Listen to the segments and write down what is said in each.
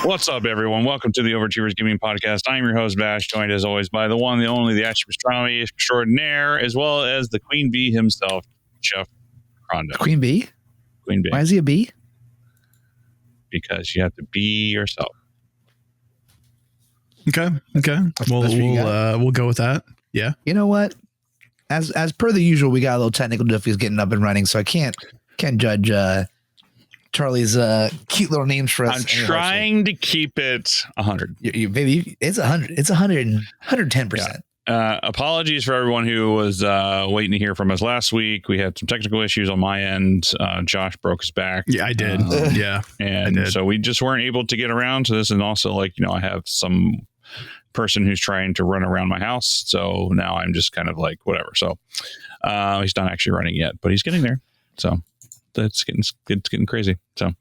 What's up, everyone? Welcome to the Overachievers Gaming Podcast. I'm your host, Vash, joined as always by the one, the only, the Asher Pastrami extraordinaire, as well as the Queen Bee himself, Chef Rondo. Queen Bee? Queen Bee. Why is he a bee? Because you have to be yourself. Okay. We'll go with that. Yeah. You know what? As per the usual, we got a little technical difficulties getting up and running, so I can't judge Charlie's cute little names for us. I'm trying to keep it 100. Baby, it's 100. It's 110%. Apologies for everyone who was waiting to hear from us last week. We had some technical issues on my end. Josh broke his back. Yeah, I did. And so we just weren't able to get around to this. And also, I have some person who's trying to run around my house. So now I'm just kind of like, whatever. So he's not actually running yet, but he's getting there. So it's getting crazy. So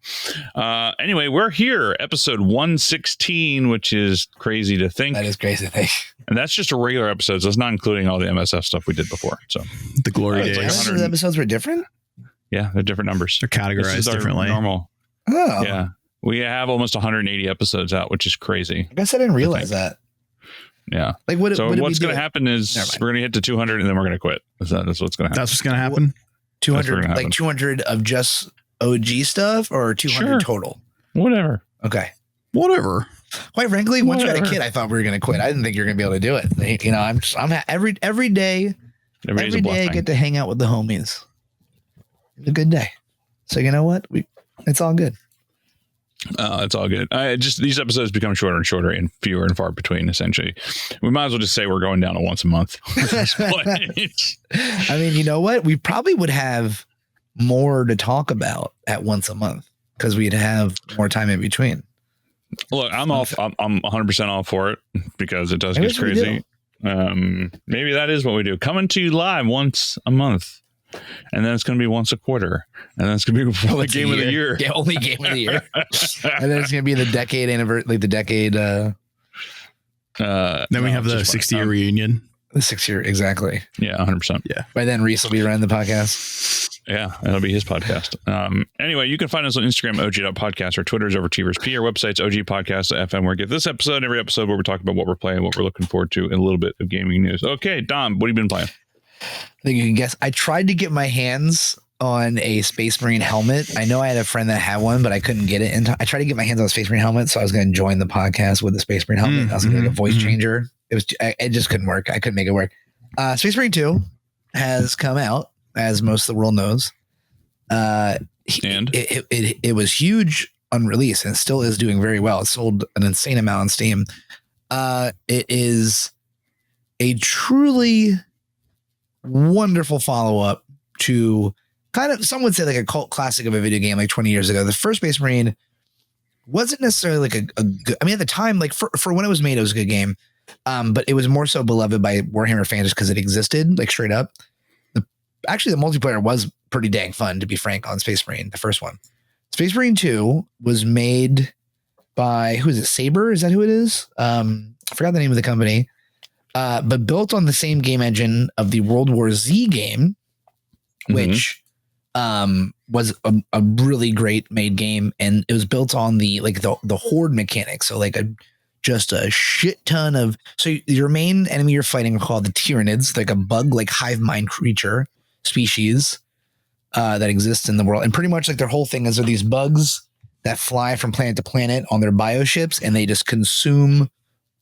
anyway, we're here, episode 116, which is crazy to think. That is crazy to think. And that's just a regular episode. So it's not including all the MSF stuff we did before. So the glory days. Like the episodes were different? Yeah, they're different numbers. They're categorized differently. Normal. Oh. Yeah. We have almost 180 episodes out, which is crazy. I guess I didn't realize that. Yeah. Like what's going to happen is we're going to hit to 200 and then we're going to quit. That's what's going to happen. That's what's going to happen. 200, like 200 of just OG stuff or 200 total? Whatever. Okay. Whatever. Quite frankly, once you had a kid, I thought we were going to quit. I didn't think you were going to be able to do it. You know, I'm every day I get to hang out with the homies. It's a good day. So you know what? It's all good. It's all good. These episodes become shorter and shorter and fewer and far between, essentially. We might as well just say we're going down to once a month. I mean, you know what? We probably would have more to talk about at once a month because we'd have more time in between. Look, I'm 100% all for it because it does get crazy. Maybe that is what we do. Coming to you live once a month. And then it's going to be once a quarter. And then it's going to be the game of the year. Yeah, only game of the year. And then it's going to be the decade anniversary, like the decade. Then we have the 60-year reunion. The 6-year, exactly. Yeah, 100%. Yeah. By then, Reese will be running the podcast. Yeah, that'll be his podcast. Anyway, you can find us on Instagram, OG.podcast. Our Twitter is Overachievers P. Our website's OGpodcast.fm, where we get this episode and every episode where we talk about what we're playing, what we're looking forward to, and a little bit of gaming news. Okay, Dom, what have you been playing? I think you can guess. I tried to get my hands on a Space Marine helmet. I know I had a friend that had one, but I couldn't get it in time. I tried to get my hands on a Space Marine helmet, so I was going to join the podcast with the Space Marine helmet. I was going to get a voice changer. It just couldn't work. I couldn't make it work. Space Marine 2 has come out, as most of the world knows. And it was huge on release and still is doing very well. It sold an insane amount on Steam. It is a truly wonderful follow-up to kind of, some would say, like a cult classic of a video game like 20 years ago. The first Space Marine wasn't necessarily like a good, I mean, at the time, like for when it was made, it was a good game. But it was more so beloved by Warhammer fans just because it existed, like straight up. Actually, the multiplayer was pretty dang fun, to be frank, on Space Marine, the first one. Space Marine 2 was made by, who is it? Saber? Is that who it is? I forgot the name of the company. But built on the same game engine of the World War Z game, which was a really great made game, and it was built on the horde mechanic. So like just a shit ton of, so your main enemy you're fighting are called the Tyranids, like a bug like hive mind creature species that exists in the world, and pretty much like their whole thing is they're these bugs that fly from planet to planet on their bioships, and they just consume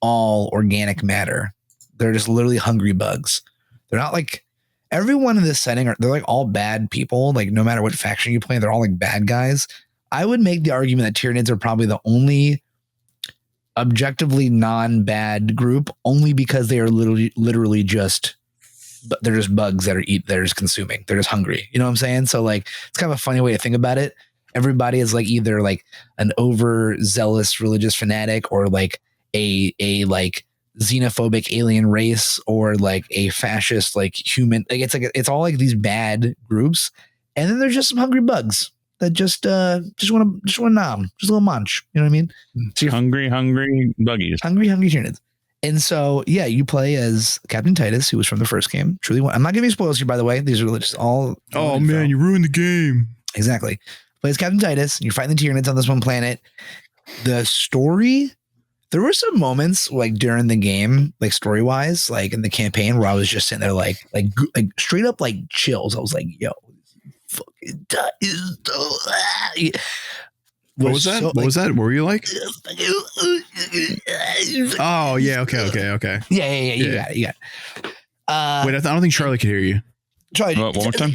all organic matter. They're just literally hungry bugs. They're not like everyone in this setting they're like all bad people. Like no matter what faction you play, they're all like bad guys. I would make the argument that Tyranids are probably the only objectively non-bad group, only because they are literally just, they're just bugs that they're just consuming. They're just hungry. You know what I'm saying? So like, it's kind of a funny way to think about it. Everybody is like either like an overzealous religious fanatic or like a like xenophobic alien race or like a fascist like human, like it's all like these bad groups, and then there's just some hungry bugs that just want to nom, just a little munch, you know what I mean? So hungry buggies, hungry Tyranids. And so yeah, you play as Captain Titus, who was from the first game. Truly, I'm not giving you spoilers here, by the way. These are just all. Oh man, you ruined the game. Exactly. Play as Captain Titus, and you're fighting the Tyranids on this one planet. The story, there were some moments like during the game, like story wise, like in the campaign, where I was just sitting there like straight up like chills. I was like, yo, fucking what was that? What was that? What were you like? Oh yeah, okay. Yeah. You got it. Wait, I don't think Charlie could hear you. Charlie, one more time.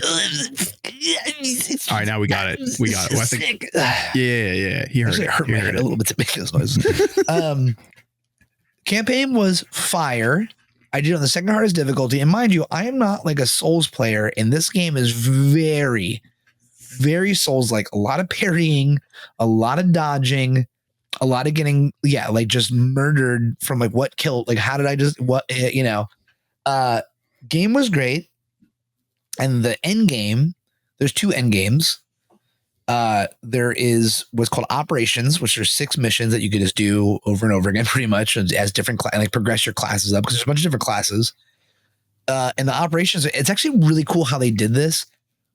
All right, now we got it. Well, I think, yeah. He heard it. Hurt my head a little bit to make this noise. Campaign was fire. I did it on the second hardest difficulty, and mind you, I am not like a Souls player, and this game is very, very Souls like. A lot of parrying, a lot of dodging, a lot of getting like just murdered from like what killed. Like how did I just game was great. And the end game, there's 2 end games. There is what's called operations, which are 6 missions that you could just do over and over again, pretty much as different like progress your classes up because there's a bunch of different classes. And the operations, it's actually really cool how they did this.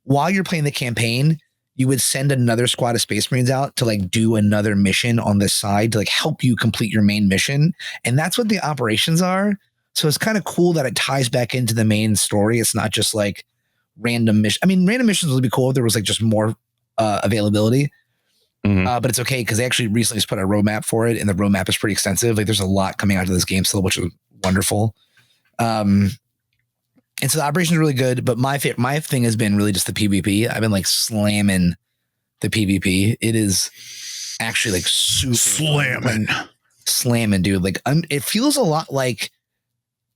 While you're playing the campaign, you would send another squad of Space Marines out to like do another mission on this side to like help you complete your main mission. And that's what the operations are. So it's kind of cool that it ties back into the main story. It's not just like random mission. I mean, random missions would be cool if there was like just more availability. But it's okay because they actually recently just put a roadmap for it, and the roadmap is pretty extensive. Like there's a lot coming out of this game still, which is wonderful. And so the operation is really good. But my thing has been really just the PvP. I've been like slamming the PvP. It is actually like super slamming, dude. Like it feels a lot like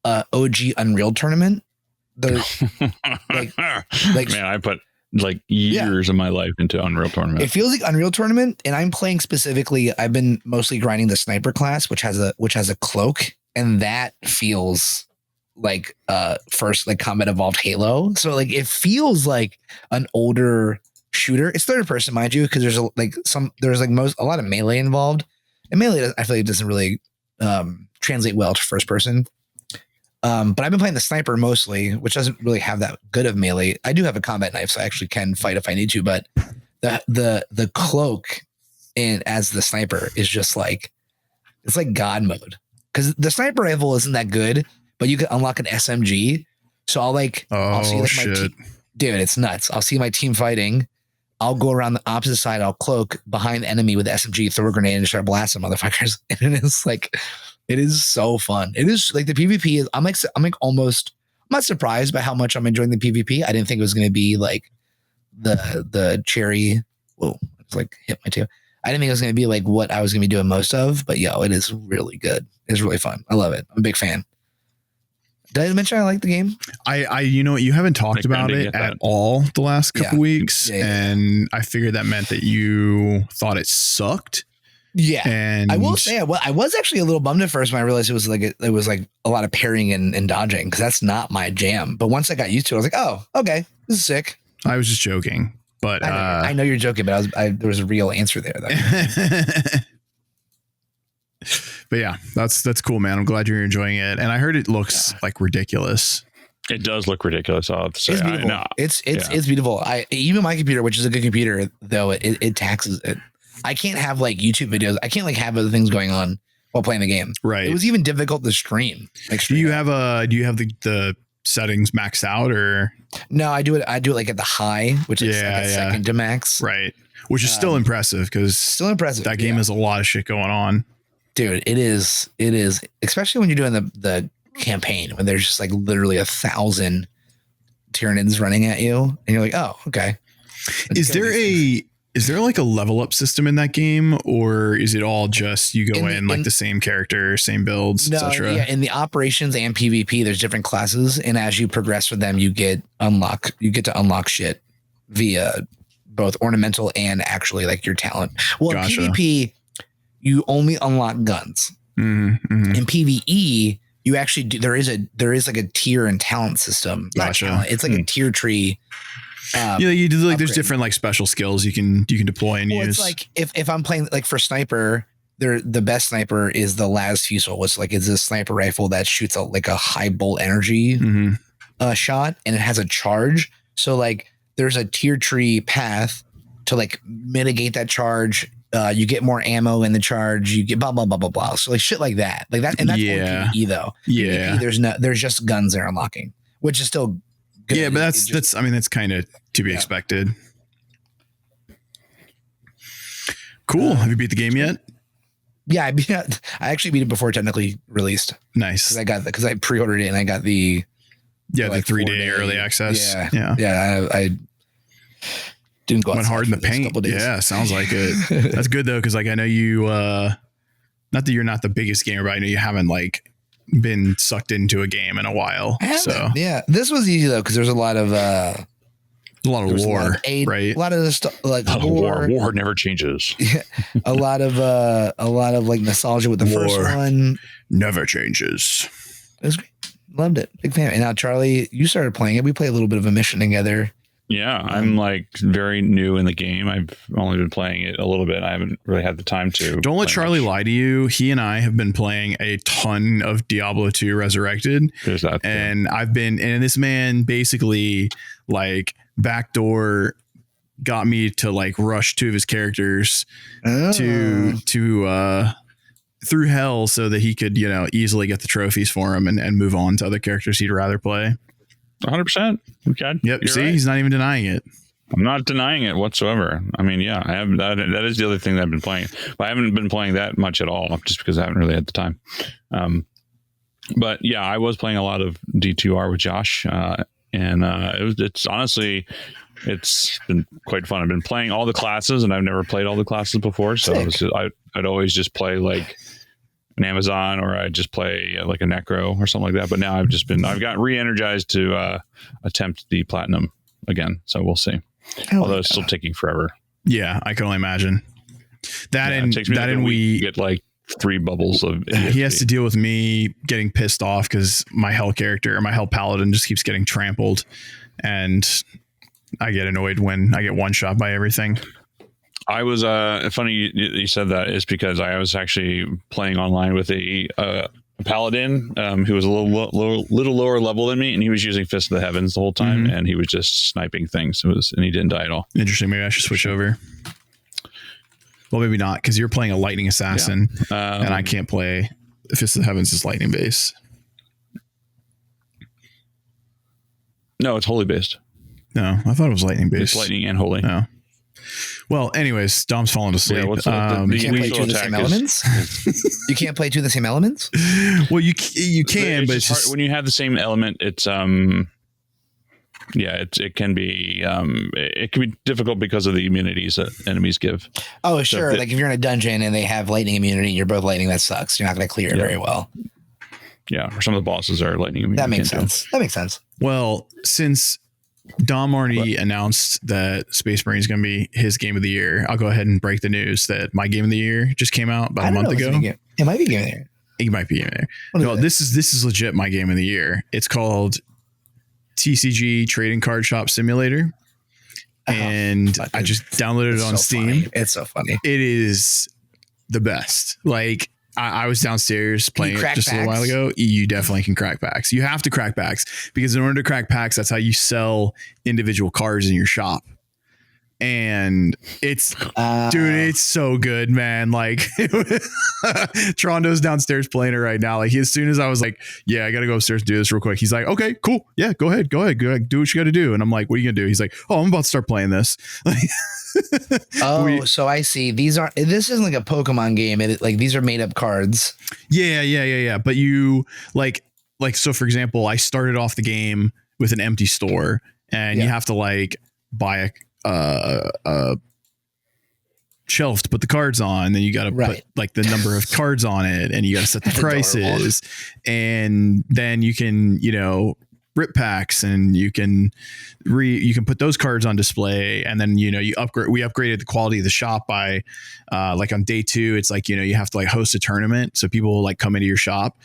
OG Unreal Tournament. Man, I put like years of my life into Unreal Tournament. It feels like Unreal Tournament, and I'm playing specifically. I've been mostly grinding the sniper class, which has a cloak, and that feels like first like Combat Evolved Halo. So like it feels like an older shooter. It's third person, mind you, because there's a lot of melee involved, and melee I feel like it doesn't really translate well to first person. But I've been playing the sniper mostly, which doesn't really have that good of melee. I do have a combat knife, so I actually can fight if I need to. But the cloak as the sniper is just like it's like God mode because the sniper rifle isn't that good, but you can unlock an SMG. So I'll see like my team, dude, it's nuts. I'll see my team fighting. I'll go around the opposite side. I'll cloak behind the enemy with the SMG, throw a grenade, and start blasting motherfuckers. And it's like. It is so fun. It is like the PvP is. I'm not surprised by how much I'm enjoying the PvP. I didn't think it was going to be like the cherry. Whoa, it's like hit my tail. I didn't think it was going to be like what I was going to be doing most of. But it is really good. It's really fun. I love it. I'm a big fan. Did I mention I like the game? You haven't talked about it at all the last couple weeks, and I figured that meant that you thought it sucked. Yeah, and I will say I was actually a little bummed at first when I realized it was like a lot of parrying and dodging because that's not my jam. But once I got used to it, I was like, oh, okay, this is sick. I was just joking, but I know you're joking, but there was a real answer there. But yeah, that's cool, man. I'm glad you're enjoying it, and I heard it looks like ridiculous. It does look ridiculous. I'll have to say, it's beautiful. It's beautiful. Even my computer, which is a good computer, though it taxes it. I can't have like YouTube videos. I can't like have other things going on while playing the game. Right. It was even difficult to stream. Do you have the settings maxed out or? No, I do it like at the high, which is like a second to max. Right. Which is still impressive because that game has a lot of shit going on. Dude, it is, especially when you're doing the campaign when there's just like literally 1,000 Tyranids running at you and you're like, oh, okay. Is there like a level up system in that game, or is it all just you go in the same character, same builds, etc.? Yeah, in the operations and PvP, there's different classes, and as you progress with them, you get to unlock shit via both ornamental and actually like your talent. Well, gotcha. In PvP, you only unlock guns. Mm-hmm. In PvE, you actually do. There is like a tier and talent system. Gotcha. Not talent, it's like a tier tree. You do like there's different like special skills you can deploy and use. It's like if I'm playing like for sniper, the best sniper is the Las Fusil, which like is a sniper rifle that shoots like a high bolt energy shot, and it has a charge. So like there's a tier tree path to like mitigate that charge, You get more ammo in the charge. You get blah blah blah blah blah. So like shit like that, and that's only PvE though. Yeah, PvP, there's just guns they're unlocking, which is still good. Yeah, but that's kind of to be expected. Cool. Have you beat the game yet? Yeah, I actually beat it before it technically released. Nice. Because I pre-ordered it and I got the the 3-day early access. Yeah. I didn't go. Went hard in the paint. Yeah, sounds like it. That's good though, because like I know you. Not that you're not the biggest gamer, but I know you haven't like been sucked into a game in a while. So yeah, this was easy though because there's a lot of lore, right? A lot of the stuff like war never changes. Yeah, a lot of like nostalgia with the first one. Never changes. It was great. Loved it. Big fan. And now Charlie, you started playing it. We played a little bit of a mission together. Yeah, I'm like very new in the game. I've only been playing it a little bit. I haven't really had the time to. Don't let Charlie lie to you. He and I have been playing a ton of Diablo 2 Resurrected. There's that. And and this man basically like backdoor got me to like rush 2 of his characters to through hell so that he could, easily get the trophies for him and move on to other characters he'd rather play. 100%. Okay. Yep. See, right. He's not even denying it. I'm not denying it whatsoever. I mean, yeah, I have that is the other thing that I've been playing, but I haven't been playing that much at all just because I haven't really had the time. But yeah, I was playing a lot of D2R with Josh, and it's honestly, it's been quite fun. I've been playing all the classes and I've never played all the classes before. So I'd always just play like an Amazon, or I just play like a Necro or something like that. But now I've got re-energized to attempt the platinum again. So we'll see. Although it's still taking forever. Yeah, I can only imagine we get like 3 bubbles of. He has to deal with me getting pissed off because my hell paladin just keeps getting trampled, and I get annoyed when I get one shot by everything. I was funny you said that is because I was actually playing online with a paladin who was a little lower level than me, and he was using Fist of the Heavens the whole time, and he was just sniping things. And he didn't die at all. Interesting. Maybe I should switch over. Well, maybe not, because you're playing a lightning assassin, and I can't play Fist of the Heavens is lightning based. No, it's holy based. No, I thought it was lightning based. It's lightning and holy. No. Well, anyways, Dom's falling asleep. Yeah, you can't play 2 of the same elements. You can't play 2 of the same elements. Well, you can, but it's just when you have the same element, it's it can be difficult because of the immunities that enemies give. Oh, sure. So like if you're in a dungeon and they have lightning immunity, you're both lightning. That sucks. You're not going to clear it very well. Yeah, or some of the bosses are lightning immunity. That makes sense. Well, since Dom already announced that Space Marine is going to be his game of the year, I'll go ahead and break the news that my game of the year just came out about a month ago. It might be game of the year. It might be game of the year. No, this is legit my game of the year. It's called TCG Trading Card Shop Simulator. And I just downloaded it on Steam. Funny. It's so funny. It is the best. Like, I was downstairs playing it just a little while ago. You definitely can crack packs. You have to crack packs because in order to crack packs, that's how you sell individual cards in your shop. And it's, dude, it's so good, man. Like Trondo's downstairs playing it right now. Like as soon as I was like, yeah, I got to go upstairs and do this real quick. He's like, okay, cool. Yeah, go ahead. Do what you got to do. And I'm like, what are you gonna do? He's like, oh, I'm about to start playing this. So I see. This isn't like a Pokemon game. These are made up cards. Yeah. But you like, so for example, I started off the game with an empty store and you have to like buy a shelf to put the cards on. Then you got to put like the number of cards on it and you got to set the prices. And then you can, rip packs and you can put those cards on display. And then, we upgraded the quality of the shop by like on day 2, it's like, you have to like host a tournament. So people will like come into your shop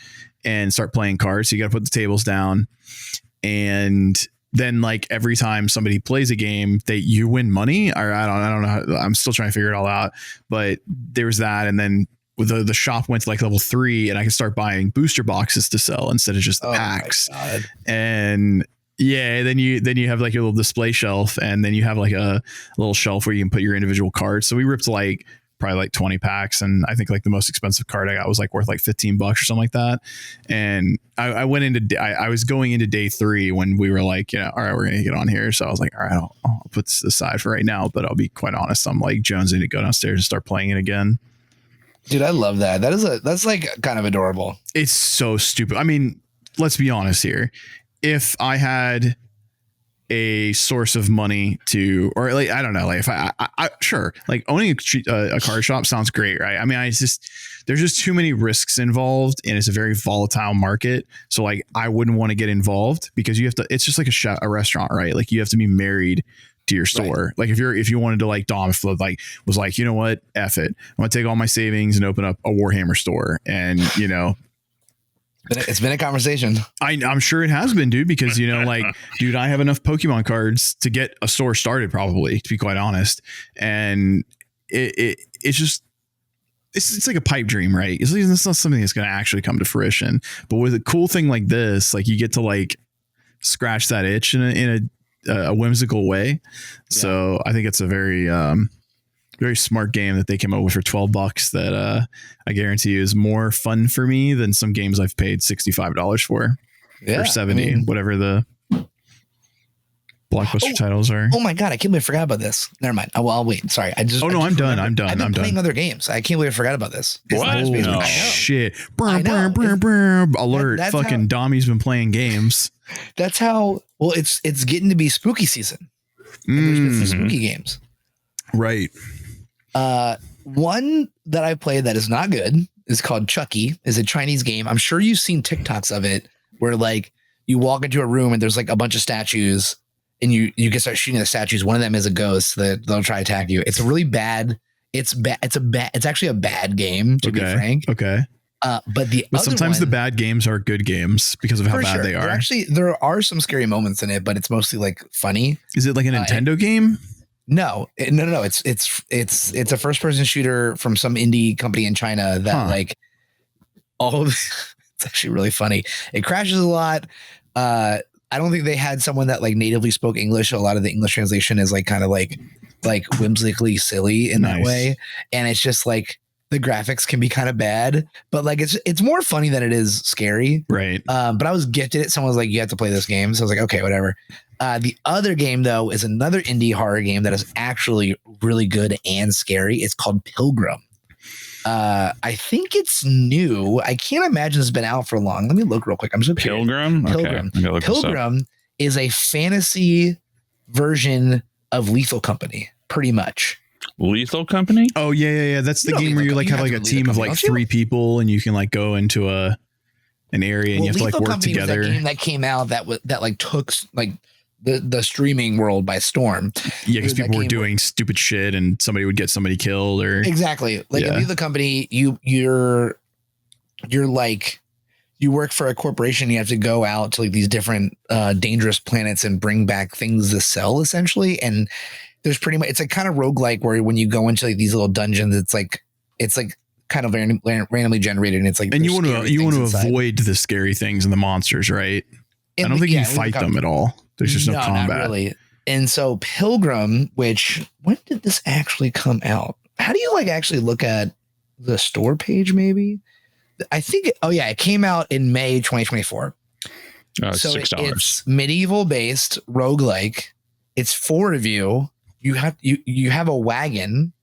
and start playing cards. So you got to put the tables down, and then like every time somebody plays a game you win money, or I don't know. I'm still trying to figure it all out, but there was that. And then the shop went to like level 3 and I can start buying booster boxes to sell instead of just the packs. And then you have like your little display shelf, and then you have like a little shelf where you can put your individual cards. So we ripped like probably like 20 packs. And I think like the most expensive card I got was like worth like $15 or something like that. And I went into, I was going into day 3 when we were like, all right, we're going to get on here. So I was like, all right, I'll put this aside for right now, but I'll be quite honest. I'm like jonesing to go downstairs and start playing it again. Dude, I love that. That's like kind of adorable. It's so stupid. I mean, let's be honest here. If I had a source of money to, or like, I don't know, like if I sure, like owning a card shop sounds great, right? I mean, there's just too many risks involved, and it's a very volatile market. So like, I wouldn't want to get involved because you have to, it's just like a restaurant, right? Like you have to be married to your store. Right. Like if you wanted to like Dom like was like, you know what, F it, I'm gonna take all my savings and open up a Warhammer store. And it's been a conversation. I'm sure it has been, dude, because like, dude, I have enough Pokemon cards to get a store started, probably, to be quite honest. And it's just it's like a pipe dream, right? It's not something that's going to actually come to fruition. But with a cool thing like this, like you get to like scratch that itch in a whimsical way. Yeah. So I think it's a very very smart game that they came up with for $12 that I guarantee you is more fun for me than some games I've paid $65 for, or $70, whatever the blockbuster titles are. Oh my God, I can't believe I forgot about this. Never mind. Oh, well, I'll wait. Sorry. I'm done. I've been playing other games. I can't believe I forgot about this. What? Oh, shit. Alert. Fucking Dommy's been playing games. That's how, well, it's getting to be spooky season. There's been some spooky games. Right. One that I played that is not good is called Chucky. Is a Chinese game. I'm sure you've seen TikToks of it where like you walk into a room and there's like a bunch of statues and you can start shooting the statues. One of them is a ghost that they'll try to attack you. It's a really bad. It's actually a bad game, to be frank. Okay. But sometimes the bad games are good games because of how bad they are. There are some scary moments in it, but it's mostly like funny. Is it like a Nintendo game? No. It's a first person shooter from some indie company in China that like it's actually really funny. It crashes a lot. I don't think they had someone that like natively spoke English. A lot of the English translation is like kind of like whimsically silly in that way. And it's just like the graphics can be kind of bad, but like it's more funny than it is scary. Right. But I was gifted it. Someone was like, you have to play this game. So I was like, okay, whatever. The other game, though, is another indie horror game that is actually really good and scary. It's called Pilgrim. I think it's new. I can't imagine it's been out for long. Let me look real quick. I'm just Pilgrim. Pilgrim. Okay. Pilgrim is a fantasy version of Lethal Company, pretty much. Lethal Company? Oh yeah. That's the game where you like have like a team of like 3 people, and you can like go into an area and you have to like work together. Was that game that came out that like took like the streaming world by storm. Yeah, because people were doing stupid shit and somebody would get somebody killed or exactly. Like in the company, you're like you work for a corporation. You have to go out to like these different dangerous planets and bring back things to sell, essentially. And there's pretty much, it's like kind of roguelike where when you go into like these little dungeons, it's like kind of randomly generated, and it's like, and you want to avoid the scary things and the monsters, right? I don't think you fight them at all. There's just no combat. Not really. And so Pilgrim, which when did this actually come out? How do you like actually look at the store page? Maybe I think it came out in May 2024. So $6. It's medieval based roguelike. It's 4 of you. You have a wagon.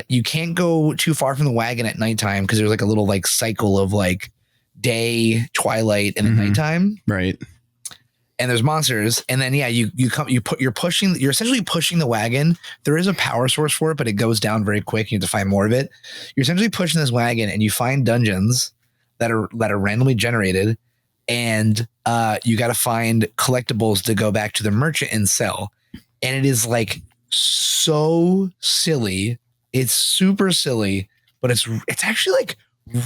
You can't go too far from the wagon at nighttime because there's like a little like cycle of like day, twilight, and then nighttime. Right. And there's monsters. And then, you're essentially pushing the wagon. There is a power source for it, but it goes down very quick. You have to find more of it. You're essentially pushing this wagon and you find dungeons that are randomly generated. And you got to find collectibles to go back to the merchant and sell. And it is like so silly. It's super silly, but it's actually like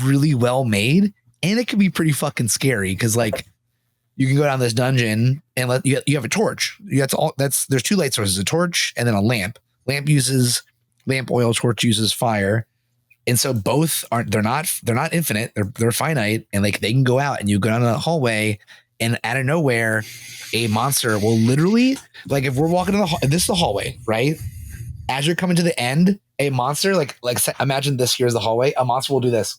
really well made, and it can be pretty fucking scary because like you can go down this dungeon and you have a torch. There's 2 light sources, a torch and then a lamp. Lamp uses lamp oil, torch uses fire. And so both they're not infinite. They're finite, and like they can go out and you go down the hallway, and out of nowhere, a monster will literally, like if we're walking in this is the hallway, right? As you're coming to the end a monster, like imagine this here's the hallway. A monster will do this.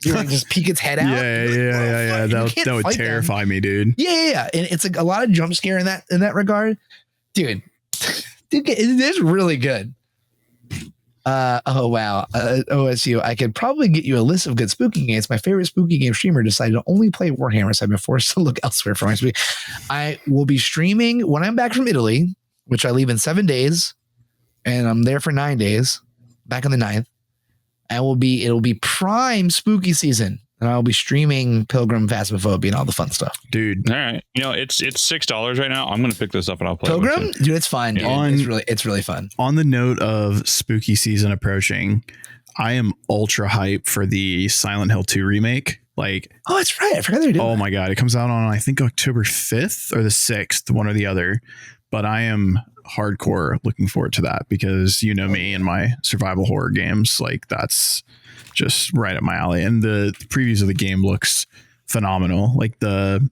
You like just peek its head out. Yeah. That would terrify me, dude. Yeah. And it's like a lot of jump scare in that regard, dude. It is really good. Oh wow, OSU. I could probably get you a list of good spooky games. My favorite spooky game streamer decided to only play Warhammer, so I've been forced to look elsewhere for my spooky. I will be streaming when I'm back from Italy, which I leave in 7 days, and I'm there for 9 days. Back on the 9th. It'll be prime spooky season, and I'll be streaming Pilgrim Phasmophobia and all the fun stuff. Dude. All right. It's $6 right now. I'm going to pick this up and I'll play Pilgrim? Dude, it's fun. Yeah. Dude. It's really fun. On the note of spooky season approaching, I am ultra hype for the Silent Hill 2 remake. Like, oh, that's right. I forgot they were doing that. My God. It comes out on, I think, October 5th or the 6th, one or the other. But I am hardcore looking forward to that because you know me and my survival horror games. Like, that's just right up my alley. And the previews of the game looks phenomenal. Like the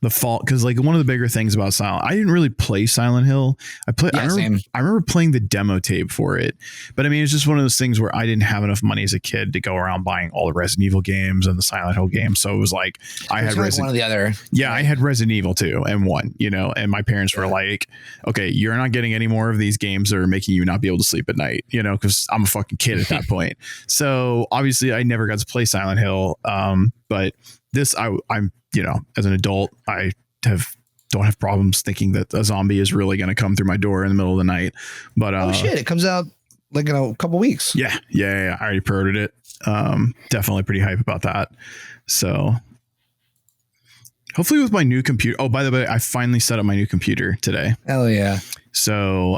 fall, because like one of the bigger things about Silent, I didn't really play Silent Hill. I remember playing the demo tape for it, but I mean it's just one of those things where I didn't have enough money as a kid to go around buying all the Resident Evil games and the Silent Hill games. So it was like I had one or the other. Yeah, I had Resident Evil 2 and 1, and my parents were like, okay, you're not getting any more of these games that are making you not be able to sleep at night, because I'm a fucking kid at that point. So obviously I never got to play Silent Hill. But this, I'm as an adult, I don't have problems thinking that a zombie is really going to come through my door in the middle of the night. But oh shit, it comes out like in a couple weeks. Yeah. I already pre-ordered it. Definitely pretty hype about that. So hopefully with my new computer. Oh, by the way, I finally set up my new computer today. Hell yeah. So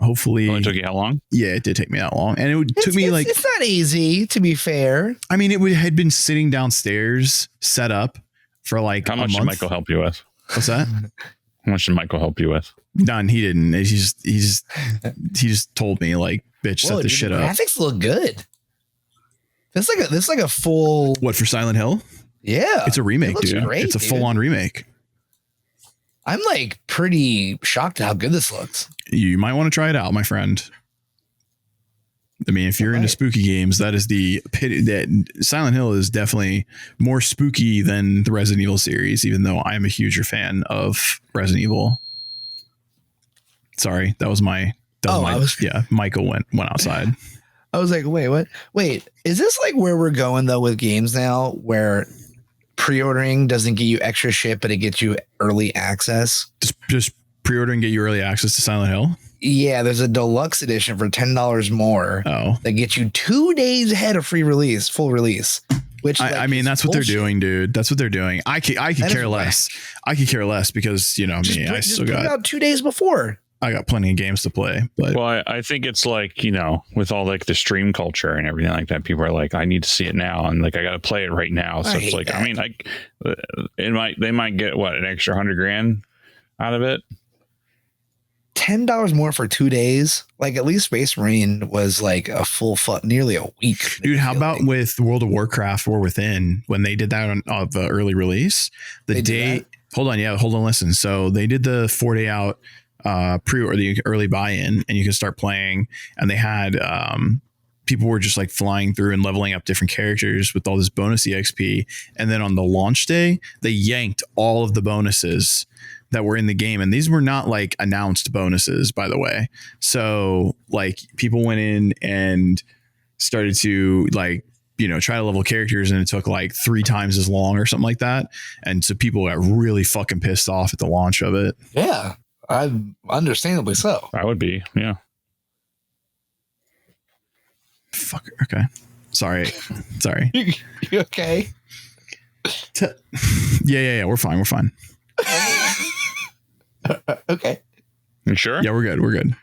hopefully it took you how long? Yeah, it did take me that long. And it took me like, it's not easy, to be fair. I mean, had been sitting downstairs set up for like how much did Michael help you with? What's that? How much did Michael help you with? None. He didn't. He just told me like, bitch, set this shit up. Graphics look good. This is like a full. What, for Silent Hill? Yeah, it's a remake, dude. Great, it's a full-on remake. I'm like pretty shocked at how good this looks. You might want to try it out, my friend. I mean, if you're into spooky games, that is the pity. That Silent Hill is definitely more spooky than the Resident Evil series, even though I'm a huger fan of Resident Evil. Sorry, that was my. Michael went outside. I was like, wait, what? Wait, is this like where we're going though with games now, where pre-ordering doesn't get you extra shit, but it gets you early access? Just pre-order and get you early access to Silent Hill? Yeah, there's a deluxe edition for $10 more. Oh, that gets you 2 days ahead of full release. Which I mean, that's what they're doing, dude. That's what they're doing. I could care less. I could care less because I still got out 2 days before. I got plenty of games to play. But I think it's like with all like the stream culture and everything like that, people are like, I need to see it now, and like I got to play it right now. So it's like that. I mean, like they might get an extra $100,000 out of it. $10 more for 2 days. Like at least Space Marine was like a full nearly a week. Dude, how about with World of Warcraft War Within when they did that on the early release? Hold on, listen. So they did the 4-day out pre or the early buy-in, and you can start playing. And they had people were just like flying through and leveling up different characters with all this bonus EXP. And then on the launch day, they yanked all of the bonuses that were in the game, and these were not like announced bonuses, by the way. So like people went in and started to like try to level characters, and it took like 3 times as long or something like that. And so people got really fucking pissed off at the launch of it. Yeah, understandably so. I would be, yeah. Fuck. Okay. Sorry. You okay? Yeah. We're fine. Okay. You sure? Yeah, we're good.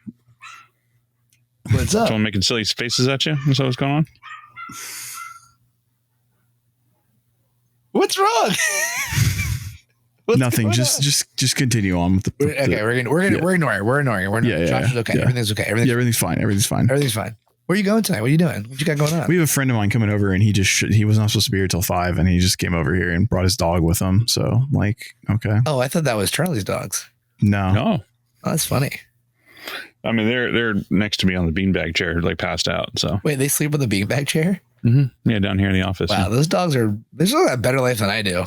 What's up? Someone making silly faces at you? Is that what's going on? What's wrong? Nothing. Just continue on with the. We're ignoring. We're ignoring. Yeah. Josh is okay. Yeah. Everything's okay. Everything's fine. Everything's fine. Where are you going tonight? What are you doing? What you got going on? We have a friend of mine coming over, and he was not supposed to be here till 5, and he just came over here and brought his dog with him. So like, okay. Oh, I thought that was Charlie's dogs. No. Oh, that's funny. I mean, they're next to me on the beanbag chair, like passed out. So Wait, they sleep on the beanbag chair? mm-hmm. Yeah, down here in the office. Wow, those dogs are a better life than I do.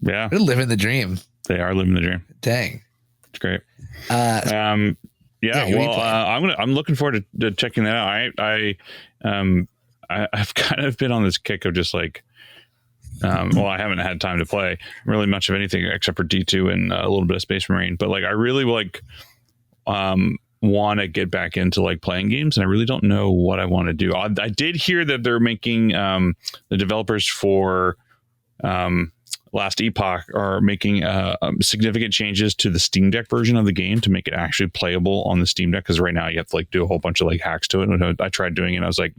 Yeah, they're living the dream. They are living the dream. Dang, it's great. I'm looking forward to checking that out. I've kind of been on this kick of just like, I haven't had time to play really much of anything except for D2 and a little bit of Space Marine, but like I really like want to get back into like playing games, and I really don't know what I want to do. I did hear that they're making the developers for Last Epoch are making significant changes to the Steam Deck version of the game to make it actually playable on the Steam Deck, because right now you have to like do a whole bunch of like hacks to it. And I tried doing it and I was like,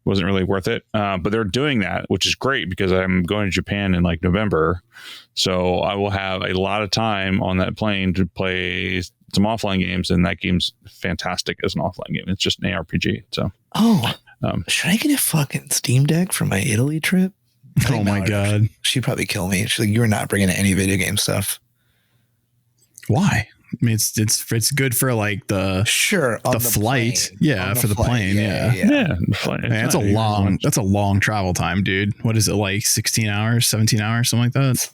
wasn't really worth it. But they're doing that, which is great because I'm going to Japan in like November, so I will have a lot of time on that plane to play some offline games, and that game's fantastic as an offline game. It's just an ARPG. So should I get a fucking Steam Deck for my Italy trip? Oh my God. She'd probably kill me. She's like, you're not bringing any video game stuff. Why? I mean, it's good for like the flight. Plane. Yeah. For the plane. Yeah. That's a long travel time, dude. What is it, like 16 hours, 17 hours, something like that?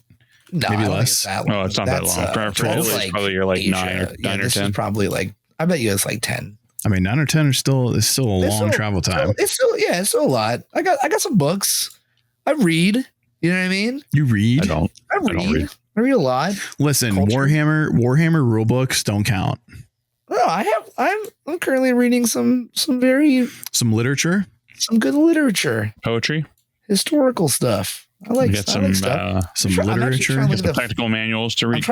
No, maybe less. No, it's not that long. For Italy, it's probably you're like 9 or 10. Is probably like, I bet you it's like 10. I mean, 9 or 10 is still a long travel time. It's still a lot. I got some books. I read. You know what I mean? You read? I read a lot. Listen, Culture. Warhammer rule books don't count. No, I'm currently reading some literature, some good literature, poetry, historical stuff. I like stuff. Some literature, some technical manuals to read.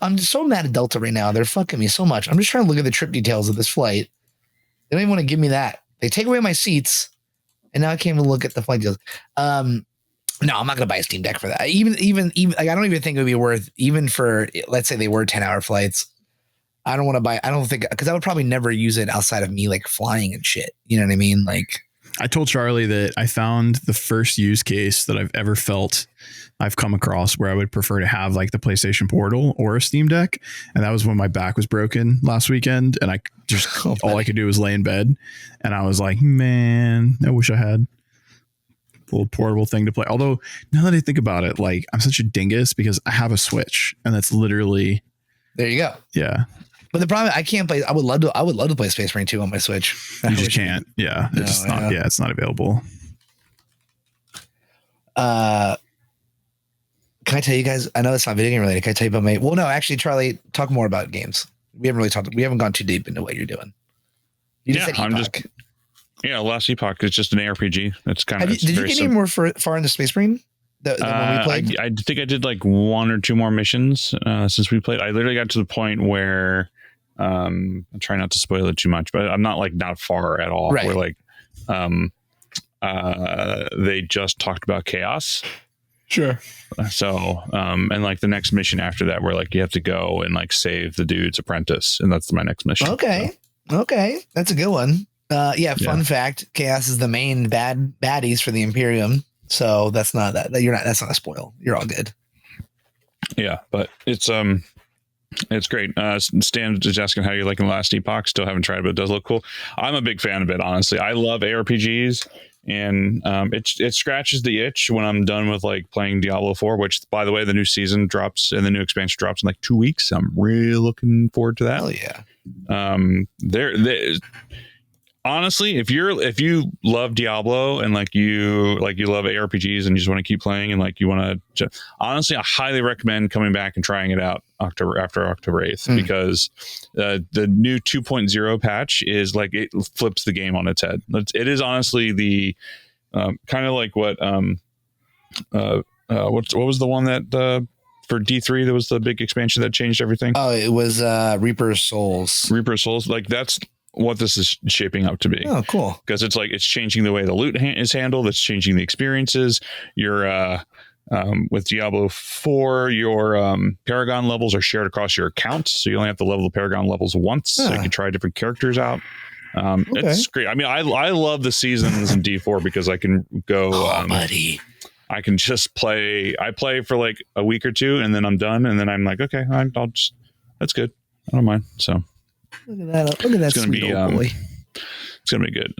I'm so mad at Delta right now. They're fucking me so much. I'm just trying to look at the trip details of this flight. They don't even want to give me that. They take away my seats. And now I can't even look at the flight deals. No, I'm not going to buy a Steam Deck for that. Even like, I don't even think it would be worth, even for, let's say they were 10-hour flights. I don't want to buy, I don't think, because I would probably never use it outside of me like flying and shit. You know what I mean? Like, I told Charlie that I found the first use case that I've ever felt I've come across where I would prefer to have like the PlayStation Portal or a Steam Deck. And that was when my back was broken last weekend. And I just, all I could do was lay in bed. And I was like, man, I wish I had a little portable thing to play. Although now that I think about it, like I'm such a dingus because I have a Switch and that's literally. There you go. Yeah. But the problem, I can't play. I would love to play Space Marine 2 on my Switch. You just can't. Yeah. It's not. Yeah. It's not available. Can I tell you guys? I know it's not video game related. Can I tell you about my? Well, no, actually, Charlie, talk more about games. We haven't gone too deep into what you're doing. You just said Epoch. Last Epoch is just an ARPG. It's kind of. Did you get any more far into Space Marine? When we played? I think I did like 1 or 2 more missions since we played. I literally got to the point where I'm trying not to spoil it too much, but I'm not far at all. Right. Where they just talked about chaos. Sure. So, and like the next mission after that, where like you have to go and like save the dude's apprentice, and that's my next mission. Okay. That's a good one. Fun fact: Chaos is the main baddies for the Imperium. So that's not that. That's not a spoil. You're all good. Yeah, but it's great. Stan is asking how you're liking Last Epoch. Still haven't tried it, but it does look cool. I'm a big fan of it, honestly. I love ARPGs. And it scratches the itch when I'm done with like playing Diablo 4, which, by the way, the new season drops and the new expansion drops in like 2 weeks. I'm really looking forward to that. Hell yeah. Honestly, if you love Diablo and like you love ARPGs and you just want to keep playing and like you want to, honestly, I highly recommend coming back and trying it out after October 8th because the new 2.0 patch is like, it flips the game on its head. It is honestly the kind of like what was the one that for D3 there was the big expansion that changed everything. Oh, it was Reaper's Souls. Like that's what this is shaping up to be. Oh, cool. Because it's like it's changing the way the loot is handled. It's changing the experiences. Your with Diablo 4, your Paragon levels are shared across your account, so you only have to level the Paragon levels once. So you can try different characters out. It's great. I mean, I love the seasons in D4 because I can go. Buddy. I can just play. I play for like a week or two, and then I'm done. And then I'm like, okay, I'll just. That's good. I don't mind. So Look at that! Look at that It's gonna sweet be, old boy. it's gonna be good.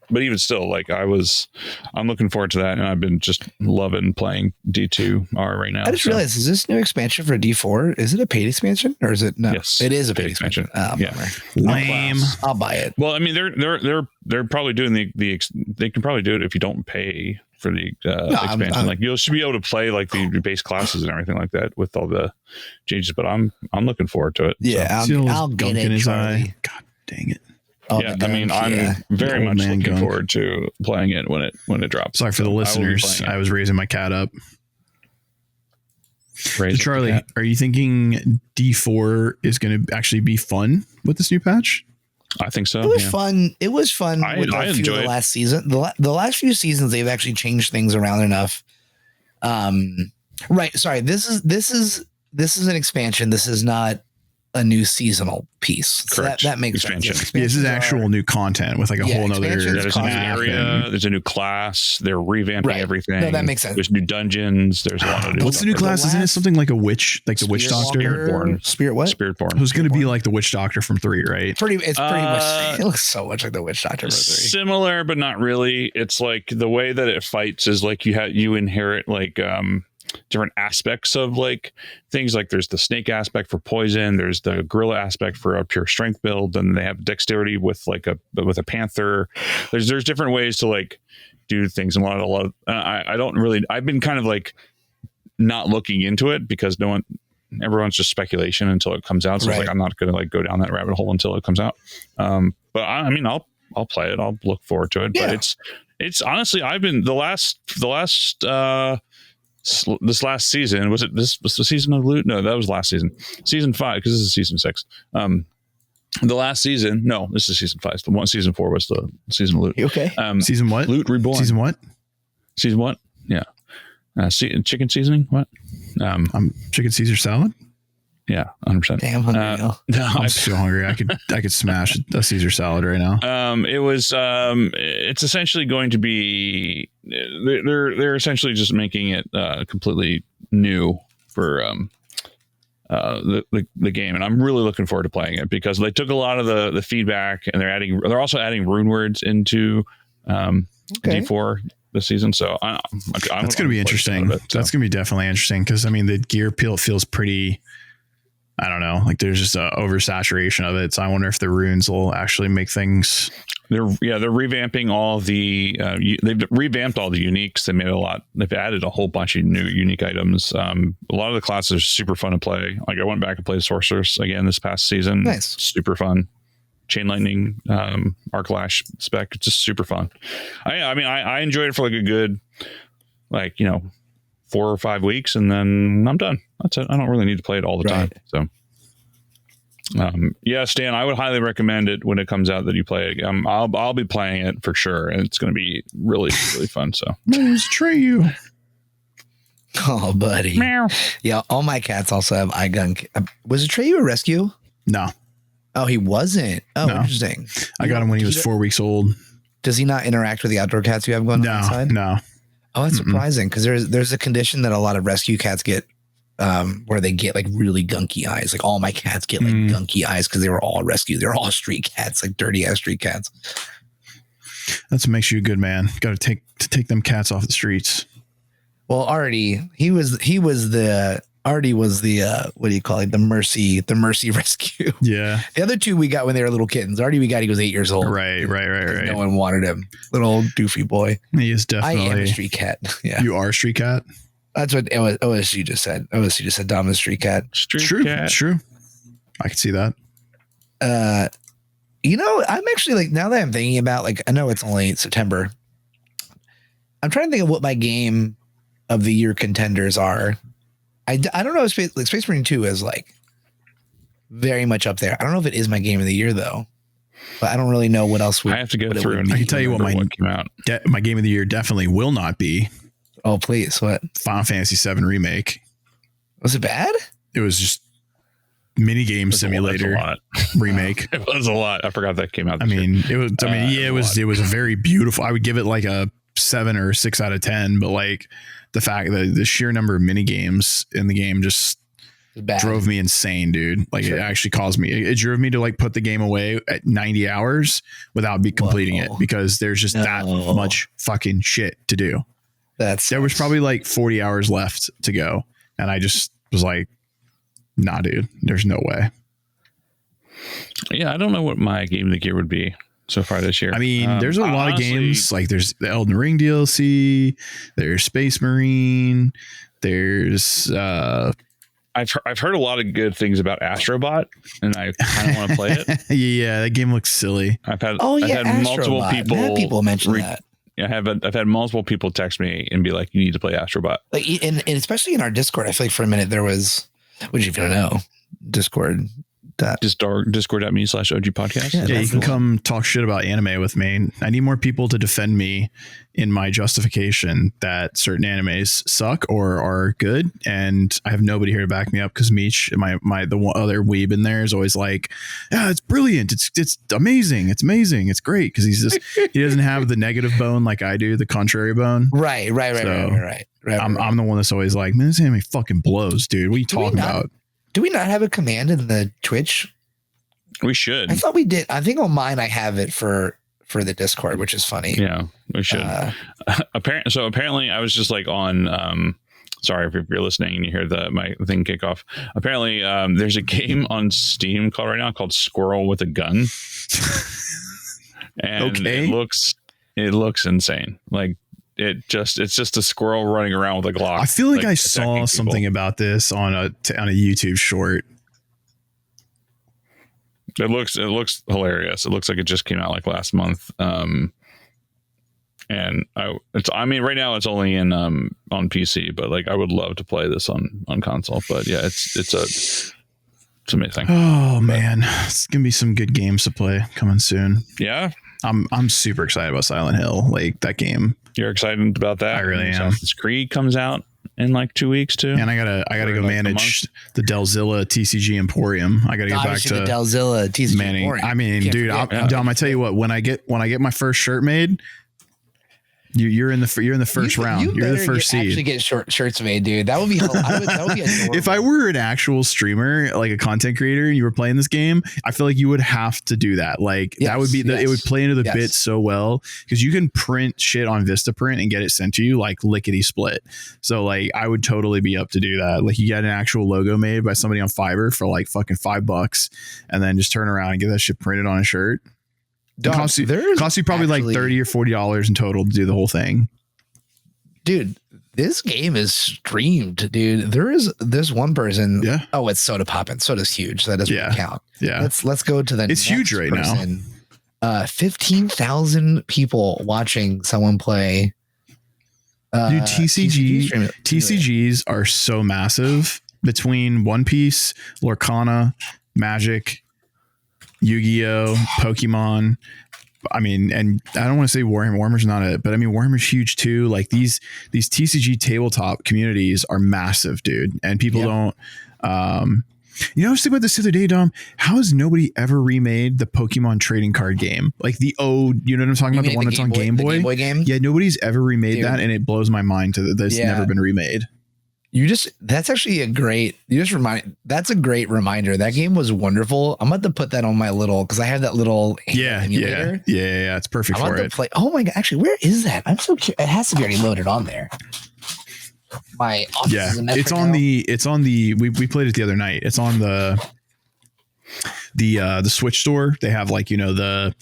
But even still, like I'm looking forward to that, and I've been just loving playing D2R right now. I just realized, is this new expansion for D4? Is it a paid expansion or is it no? Yes, it is a paid expansion. Yeah. Lame. I'll buy it. Well, I mean, they're probably doing they can probably do it if you don't pay for the expansion. Like you should be able to play like the base classes and everything like that with all the changes. But I'm looking forward to it. Yeah, So. I'll get gunk it. in his Charlie. eye. God dang it. Oh, yeah, the I mean, gunk, I'm yeah. very The old much man looking gunk. forward to playing it when it drops. Sorry for the So I will be listeners. playing I was raising my cat up. it. So Raise Charlie, the cat. are you thinking D4 is going to actually be fun with this new patch? I think so. It was yeah. fun. It was fun I with a few of enjoy the it. last season. The last few seasons, they've actually changed things around enough. Right. Sorry. This is an expansion. This is not a new seasonal piece. So Correct. that makes Expansion. sense. Yeah, this is Expansions actual are- new content with like a Yeah, whole nother. expansions There's a new content. area. There's a new class. They're revamping Right. everything. No, that makes sense. There's new dungeons. There's a lot of new What's the new stuff. class? Isn't it last- something like a witch, like the witch Spirit doctor? Walker- Spiritborn. Spirit what? Spiritborn. Who's going to be like the witch doctor from 3, right? It's pretty much. Uh, It looks so much like the Witch Doctor. for 3. Similar, but not really. It's like the way that it fights is like you inherit like different aspects of like things. Like there's the snake aspect for poison. There's the gorilla aspect for a pure strength build. And they have dexterity with like a panther. There's different ways to like do things. And a lot of I don't really. I've been kind of like not looking into it because everyone's just speculation until it comes out. So it's Right. like I'm not going to like go down that rabbit hole until it comes out. But I mean, I'll play it. I'll look forward to it. Yeah. But it's honestly, I've been this last season, was the season of Loot? No, that was last season. Season 5, because this is season 6. The last season, no, this is season 5. Season 4 was the season of Loot. You okay? Season what? Loot Reborn. Season what? Season what? Yeah. Chicken seasoning? What? Chicken Caesar salad. Yeah, 100%. Damn hungry now. No, I'm so hungry. I could smash a Caesar salad right now. It's essentially going to be they're essentially just making it completely new for the game, and I'm really looking forward to playing it because they took a lot of the feedback and they're also adding rune words into D4 this season. So That's going to be interesting. That's going to be definitely interesting because I mean the gear peel feels pretty. I don't know, like there's just a oversaturation of it. So I wonder if the runes will actually make things. They're revamping all the they've revamped all the uniques. They made a lot. They've added a whole bunch of new unique items. A lot of the classes are super fun to play. Like I went back and played Sorceress again this past season. Nice. Super fun. Chain Lightning, Arc Lash spec. It's just super fun. I enjoyed it for like a good 4 or 5 weeks, and then I'm done. That's it. I don't really need to play it all the time. So, Stan, I would highly recommend it when it comes out that you play it. I'll be playing it for sure, and it's going to be really, really fun. So, There's Treyu. Oh, buddy. meow. Yeah, all my cats also have eye gunk. Was it Treyu a rescue? No, Oh, he wasn't. Oh, No. interesting. I got him when he was 4 weeks old. Does he not interact with the outdoor cats you have going on inside? No. Oh, that's Mm-mm. surprising because there's a condition that a lot of rescue cats get where they get like really gunky eyes. Like all my cats get like gunky eyes because they were all rescued. They're all street cats, like dirty ass street cats. That's what makes you a good man. Got to take them cats off the streets. Well, Artie, he was the what do you call it? The mercy rescue. Yeah. The other two we got when they were little kittens. Artie we got, he was 8 years old. Right. No one wanted him. Little old doofy boy. He is I am a definitely. street cat. Yeah. You are a street cat. That's what OSG just said. OSG just said Dom is a street cat. Street True. cat. It's true. I can see that. I'm actually like, now that I'm thinking about, like, I know it's only September. I'm trying to think of what my game of the year contenders are. I don't know if Space Marine 2 is like very much up there. I don't know if it is my game of the year though, but I don't really know what else would. I have to go what it through would and be. I can tell you what remember my- came out. My game of the year definitely will not be Oh, please. What? Final Fantasy VII Remake. Was it bad? It was just minigame That's a simulator lot. remake. It was a lot. I forgot that came out. I this year. mean, it was. I mean, yeah, it was a very beautiful. I would give it like a 7 or 6 out of 10. But like the fact that the sheer number of mini games in the game just drove me insane, dude. Like it actually caused me. It drove me to like put the game away at 90 hours without completing it because there's just that much fucking shit to do. There was probably like 40 hours left to go, and I just was like, nah, dude, there's no way. Yeah, I don't know what my game of the year would be so far this year. I mean, there's a lot of games. Like there's the Elden Ring DLC, there's Space Marine, there's I've heard a lot of good things about Astrobot, and I kind of want to play it. Yeah, that game looks silly. I've had multiple people mention that. Yeah, I've had multiple people text me and be like, "You need to play Astrobot." Like, and especially in our Discord, I feel like for a minute there was, which if you don't know, Discord. Discord.me/OG podcast. Yeah, you can come talk shit about anime with me. I need more people to defend me in my justification that certain animes suck or are good, and I have nobody here to back me up because Meech, the one other weeb in there, is always like, "Yeah, it's brilliant. It's amazing. It's amazing. It's great." Because he doesn't have the negative bone like I do, the contrary bone. Right. I'm the one that's always like, "Man, this anime fucking blows, dude. What are you talking about?" Do we not have a command in the Twitch? We should. I thought we did. I think on mine I have it for the Discord, which is funny. Yeah, we should. Apparently I was just like on sorry if you're listening and you hear my thing kick off. Apparently there's a game on Steam right now called Squirrel with a Gun. And it looks insane. Like it's just a squirrel running around with a Glock. I feel like I saw something about this on a YouTube short. It looks hilarious. It looks like it just came out like last month. And right now it's only in on PC, but like I would love to play this on console. But yeah, it's amazing. Oh man, it's gonna be some good games to play coming soon. Yeah, I'm super excited about Silent Hill. Like that game. You're excited about that? I really am. Assassin's Creed comes out in like 2 weeks too. And I gotta go manage the Delzilla TCG Emporium. I gotta get back to the Delzilla TCG Emporium. I mean, dude, Dom, I tell you what, when I get my first shirt made, you're in the first round. You're the first seed. Actually, get shirts made, dude. That would be. That would be adorable. If I were an actual streamer, like a content creator, and you were playing this game, I feel like you would have to do that. Like that would be it would play into the bit so well because you can print shit on Vistaprint and get it sent to you like lickety split. So like I would totally be up to do that. Like you get an actual logo made by somebody on Fiverr for like fucking $5, and then just turn around and get that shit printed on a shirt. Cost you probably like $30 or $40 in total to do the whole thing. Dude, this game is streamed, dude. There's one person. Yeah. Oh, it's Soda Poppin'. Soda's huge. So that doesn't count. Yeah. Let's go to the It's huge right person. Now. 15,000 people watching someone play. Dude, TCGs are so massive between One Piece, Lorcana, Magic, Yu-Gi-Oh, Pokemon. I mean, and I don't want to say Warhammer. Warhammer's not it, but I mean Warhammer's huge too. Like these TCG tabletop communities are massive, dude. And people don't. I was thinking about this the other day, Dom. How has nobody ever remade the Pokemon trading card game? Like the old, you know what I'm talking about? The one that's on Game Boy. The Game Boy game. Yeah, nobody's ever remade that, and it blows my mind that's never been remade. That's actually that's a great reminder. That game was wonderful. I'm about to put that on my little, because I have that little emulator. Yeah. It's perfect for it. Oh my God. Actually, where is that? I'm so curious. It has to be already loaded on there. My office is a mess it's right on now. we played it the other night. It's on the Switch store. They have like, the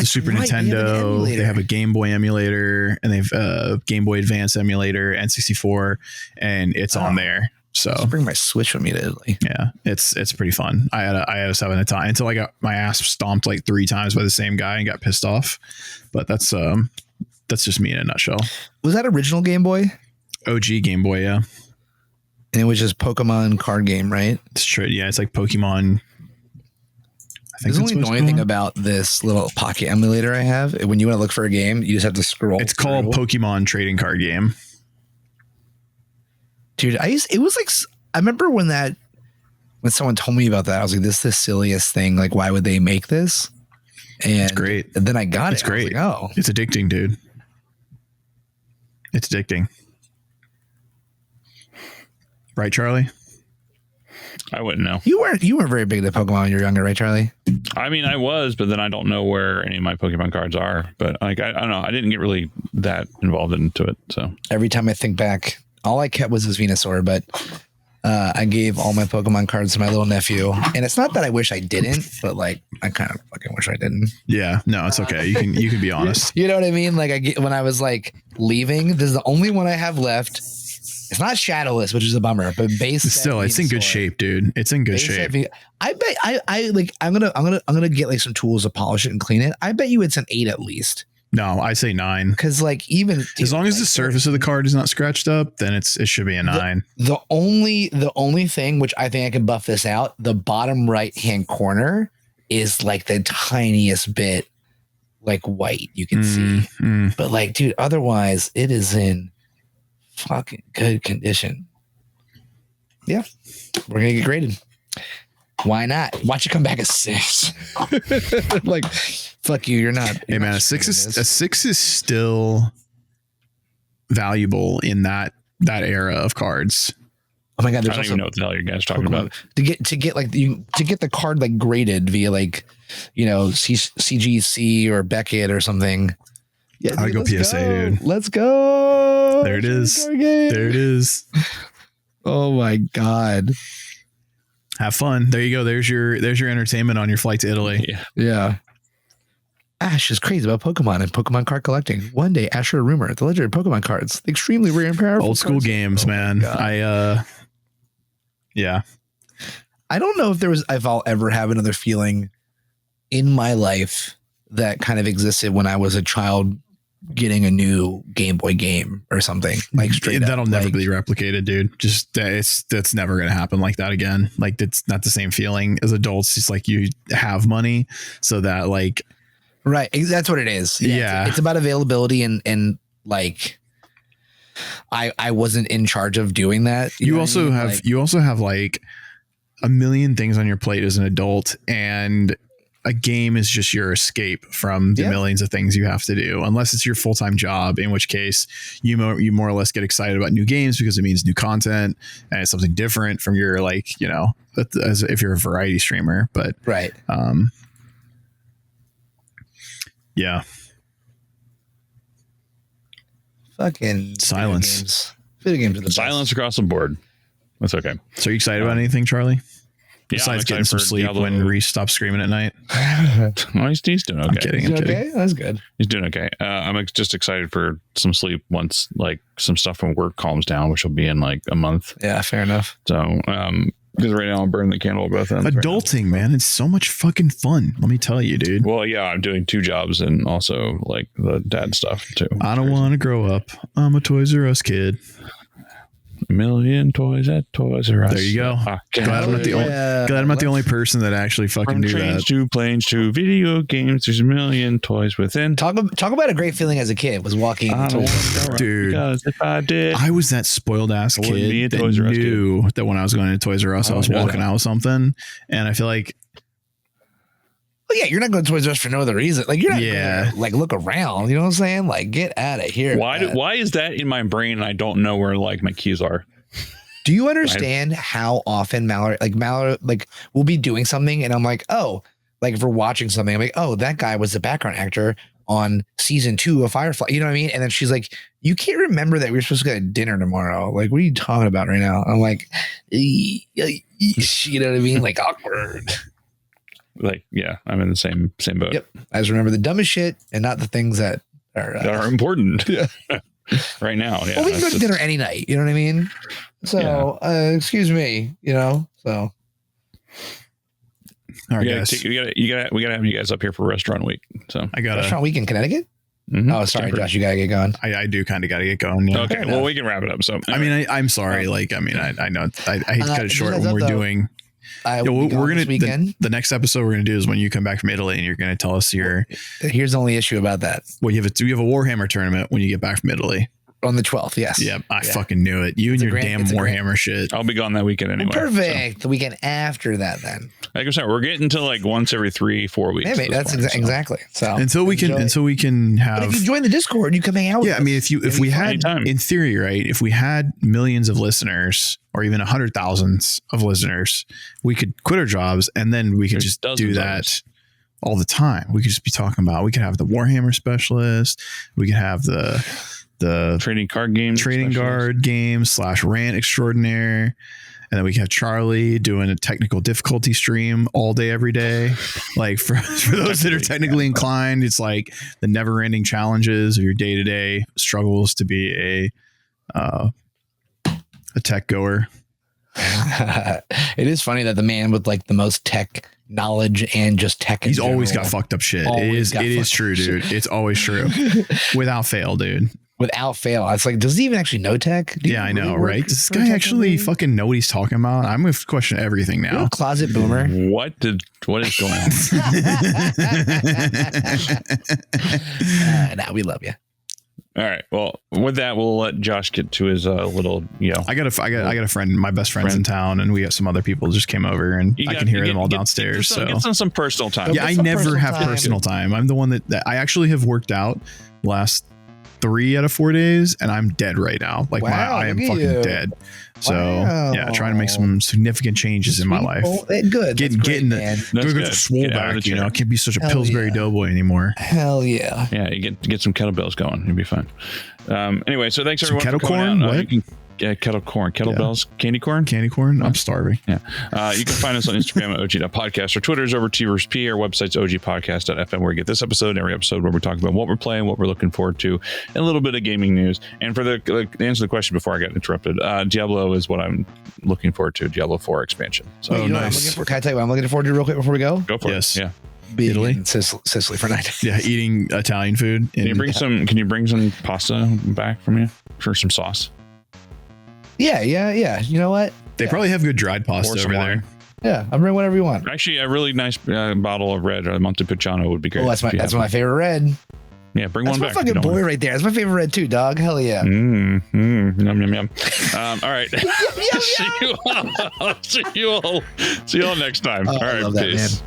Super Nintendo, they have a Game Boy emulator, and they have a Game Boy Advance emulator, N64, and it's on there. So I'll bring my Switch with me to Italy. Yeah, it's pretty fun. I had us having a time until I got my ass stomped like 3 times by the same guy and got pissed off. But that's just me in a nutshell. Was that original Game Boy? OG Game Boy, yeah. And it was just Pokemon card game, right? It's true. Yeah, it's like Pokemon. There's only the only thing about this little pocket emulator I have. When you want to look for a game, you just have to scroll. It's called Pokemon Trading Card Game. Dude, I remember when someone told me about that, I was like, this is the silliest thing. Like, why would they make this? And it's great. And then I got it's it. Great. I was like, it's addicting, dude. It's addicting. Right, Charlie? I wouldn't know. You weren't very big into Pokemon when you were younger, right, Charlie? I mean, I was, but then I don't know where any of my Pokemon cards are. But like, I don't know. I didn't get really that involved into it. So every time I think back, all I kept was this Venusaur, but I gave all my Pokemon cards to my little nephew. And it's not that I wish I didn't, but like, I kind of fucking wish I didn't. Yeah, no, it's okay. You can be honest. You know what I mean? Like when I was like leaving, this is the only one I have left. It's not Shadowless, which is a bummer, but base still, it's in good shape, dude. It's in good shape. I bet I like I'm gonna get like some tools to polish it and clean it. I bet you it's an 8 at least. No, I say 9. Because like even as long as the surface of the card is not scratched up, then it should be a 9. The only thing which I think I can buff this out, the bottom right hand corner is like the tiniest bit like white you can see. But like, dude, otherwise it is in fucking good condition. Yeah, we're gonna get graded. Why not? Watch it come back a 6. Like, fuck you. You're not. Hey man, a 6 is still valuable in that era of cards. Oh my god! I don't even know what the hell you guys are talking about. To get the card like graded via like, you know, CGC or Beckett or something. Yeah, I'd go PSA, dude. Let's go. There it is. There it is. Oh my god. Have fun. There you go. There's your entertainment on your flight to Italy. Yeah. Ash is crazy about Pokemon and Pokemon card collecting. One day, Ash heard a rumor: the legendary Pokemon cards, the extremely rare and powerful old school cards. games, man. Yeah. I don't know if I'll ever have another feeling in my life that kind of existed when I was a child getting a new Game Boy game or something like straight that'll up. never be replicated, dude. Just that's never going to happen like that again. Like it's not the same feeling as adults. It's like you have money so that like, right. That's what it is. Yeah. It's about availability and like, I wasn't in charge of doing that. You also have like a million things on your plate as an adult, and a game is just your escape from the millions of things you have to do, unless it's your full-time job, in which case you more or less get excited about new games because it means new content and it's something different from your, like, you know, as if you're a variety streamer. But right. Yeah. Fucking silence. Video games are the silence across the board. That's okay. So are you excited about anything, Charlie? Besides getting some sleep Diablo. when Reese stops screaming at night. Well, he's doing okay. I'm kidding. Okay, that's good. He's doing okay. I'm just excited for some sleep once like some stuff from work calms down, which will be in like a month. Yeah, fair enough. So, because right now I'm burning the candle at both ends. Adulting, man, it's so much fucking fun. Let me tell you, dude. Well, yeah, I'm doing 2 jobs and also like the dad stuff too. I don't want to grow up. I'm a Toys R Us kid. A million toys at Toys R Us. There you go. Glad I'm not the only person that actually fucking knew that. To planes to video games, there's a million toys within. Talk about a great feeling as a kid was walking into dude. Because if I did, I was that spoiled ass kid that knew that when I was going to Toys R Us, I was walking out with something, and I feel like. Well, yeah, you're not going to Toys R Us for no other reason. Like you're not going to like look around. You know what I'm saying? Like get out of here. Why is that in my brain and I don't know where like my keys are? Do you understand how often Mallory like we'll be doing something and I'm like, oh, like if we're watching something, I'm like, oh, that guy was the background actor on season 2 of Firefly. You know what I mean? And then she's like, you can't remember that we're supposed to go to dinner tomorrow. Like, what are you talking about right now? I'm like, you know what I mean? Like awkward. Like, yeah, I'm in the same boat. Yep. I just remember the dumbest shit and not the things that are important. Yeah. Right now. Yeah. Well, we can go to dinner any night. You know what I mean? So, excuse me, you know, so. All right, guys. We gotta have you guys up here for restaurant week. So I got restaurant week in Connecticut. Mm-hmm. Oh, sorry, Josh, you gotta get going. I do kind of gotta get going. Yeah. Okay, well, we can wrap it up. So, anyway. I mean, I'm sorry. Like, I mean, I know I hate to cut it short when we're doing. We're gonna the next episode we're gonna do is when you come back from Italy and you're gonna tell us your. Here's the only issue about that. Well, you have a Warhammer tournament when you get back from Italy. On the 12th, yes. Yep, I fucking knew it. You and your damn Warhammer shit. I'll be gone that weekend anyway. Perfect. So. The weekend after that, then. Like I said, we're getting to like once every 3-4 weeks. Yeah, that's exactly. So until we can have. But if you join the Discord, you can hang out. Yeah, I mean, if we had, in theory, right, if we had millions of listeners or even 100,000s of listeners, we could quit our jobs and then we could just do that all the time. We could just be talking about. We could have the Warhammer specialist. We could have the trading card games, / rant extraordinaire, and then we can have Charlie doing a technical difficulty stream all day every day. Like for those that are technically inclined, it's like the never ending challenges of your day-to-day struggles to be a tech goer. It is funny that the man with like the most tech knowledge and just tech, he's always got fucked up shit. It is true, dude. It's always true. Without fail, dude. Without fail. It's like, does he even actually know tech? Yeah, I know, right? Does this guy actually fucking know what he's talking about? I'm going to question everything now. You're a closet boomer. What is going on? Nah, we love you. All right. Well, with that, we'll let Josh get to his little, I got a friend, my best friend's in town, and we got some other people that just came over, and I can hear them all downstairs. Get some personal time. Yeah, I never have personal time. I'm the one that I actually have worked out last 3 out of 4 days, and I'm dead right now. Like I am fucking dead. So yeah, trying to make some significant changes in my life. Good. Getting the swole back. You know, I can't be such a Pillsbury Doughboy anymore. Hell yeah. Yeah, you get some kettlebells going. You'll be fine. Anyway, so thanks everyone kettle for coming corn. out. What? Kettle corn, kettlebells, candy corn. I'm starving. Yeah. You can find us on Instagram at OG.podcast. Our Twitter is over T versus P. Our website's OGpodcast.fm, where you get this episode and every episode where we talk about what we're playing, what we're looking forward to, and a little bit of gaming news. And for the answer the question before I got interrupted, Diablo is what I'm looking forward to. Diablo 4 expansion. So nice. Can I tell you what I'm looking forward to real quick before we go? Go for it. Yeah. Being Italy, in Sicily for 9 days. Yeah, eating Italian food. Can you bring some pasta back from you for some sauce? Yeah. You know what? They probably have good dried pasta over there. Yeah, I'll bring whatever you want. Actually, a really nice bottle of red Montepulciano would be great. Oh, that's my favorite red. Yeah, bring one back. That's my fucking boy right there. That's my favorite red too, dog. Hell yeah. Yum, yum. All right. See you all next time. All right, peace.